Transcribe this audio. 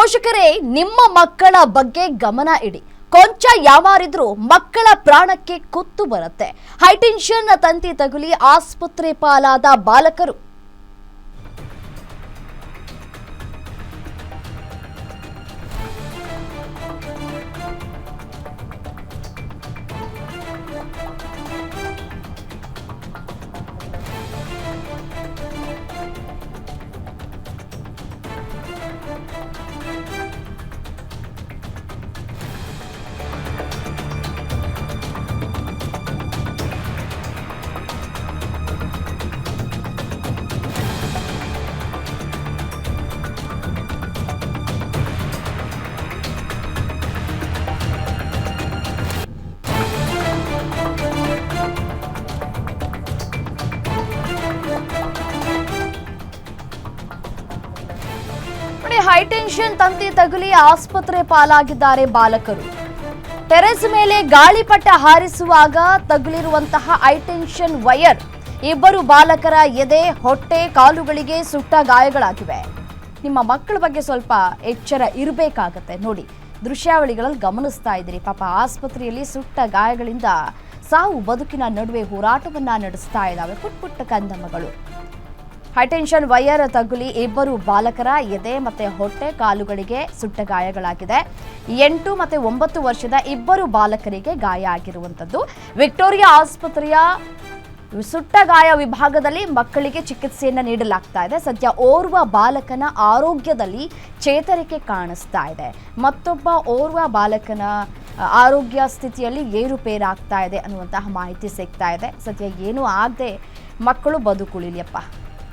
ಪೋಷಕರೇ ನಿಮ್ಮ ಮಕ್ಕಳ ಬಗ್ಗೆ ಗಮನ ಇಡಿ. ಕೊಂಚ ಯಾವಾರಿದ್ರೂ ಮಕ್ಕಳ ಪ್ರಾಣಕ್ಕೆ ಕುತ್ತು ಬರುತ್ತೆ. ಹೈಟೆನ್ಷನ್ ತಂತಿ ತಗುಲಿ ಆಸ್ಪತ್ರೆ ಪಾಲಾದ ಬಾಲಕರು. ಹೈಟೆನ್ಷನ್ ತಂತಿ ತಗುಲಿ ಆಸ್ಪತ್ರೆ ಪಾಲಾಗಿದ್ದಾರೆ ಬಾಲಕರು. ಟೆರೆಸ್ ಮೇಲೆ ಗಾಳಿಪಟ ಹಾರಿಸುವಾಗ ತಗುಲಿರುವಂತಹ ಹೈಟೆನ್ಷನ್ ವೈರ್ ಇಬ್ಬರು ಬಾಲಕರ ಎದೆ, ಹೊಟ್ಟೆ, ಕಾಲುಗಳಿಗೆ ಸುಟ್ಟ ಗಾಯಗಳಾಗಿವೆ. ನಿಮ್ಮ ಮಕ್ಕಳ ಬಗ್ಗೆ ಸ್ವಲ್ಪ ಎಚ್ಚರ ಇರಬೇಕಾಗತ್ತೆ. ನೋಡಿ, ದೃಶ್ಯಾವಳಿಗಳಲ್ಲಿ ಗಮನಿಸ್ತಾ ಇದ್ದೀರಿ. ಪಾಪ ಆಸ್ಪತ್ರೆಯಲ್ಲಿ ಸುಟ್ಟ ಗಾಯಗಳಿಂದ ಸಾವು ಬದುಕಿನ ನಡುವೆ ಹೋರಾಟವನ್ನ ನಡೆಸ್ತಾ ಇದ್ದಾವೆ ಪುಟ್ಟ ಕಂದಮ್ಮಗಳು. ಹೈಟೆನ್ಷನ್ ವೈರ್ ತಗುಲಿ ಇಬ್ಬರು ಬಾಲಕರ ಎದೆ ಮತ್ತೆ ಹೊಟ್ಟೆ, ಕಾಲುಗಳಿಗೆ ಸುಟ್ಟ ಗಾಯಗಳಾಗಿದೆ. 8 ಮತ್ತು 9 ವರ್ಷದ ಇಬ್ಬರು ಬಾಲಕರಿಗೆ ಗಾಯ ಆಗಿರುವಂಥದ್ದು. ವಿಕ್ಟೋರಿಯಾ ಆಸ್ಪತ್ರೆಯ ಸುಟ್ಟ ಗಾಯ ವಿಭಾಗದಲ್ಲಿ ಮಕ್ಕಳಿಗೆ ಚಿಕಿತ್ಸೆಯನ್ನು ನೀಡಲಾಗ್ತಾ ಇದೆ. ಸದ್ಯ ಓರ್ವ ಬಾಲಕನ ಆರೋಗ್ಯದಲ್ಲಿ ಚೇತರಿಕೆ ಕಾಣಿಸ್ತಾ ಇದೆ. ಮತ್ತೊಬ್ಬ ಓರ್ವ ಬಾಲಕನ ಆರೋಗ್ಯ ಸ್ಥಿತಿಯಲ್ಲಿ ಏರುಪೇರಾಗ್ತಾ ಇದೆ ಅನ್ನುವಂತಹ ಮಾಹಿತಿ ಸಿಗ್ತಾ ಇದೆ. ಸದ್ಯ ಏನೂ ಆಗದೆ ಮಕ್ಕಳು ಬದುಕುಳಿಲಿಯಪ್ಪ.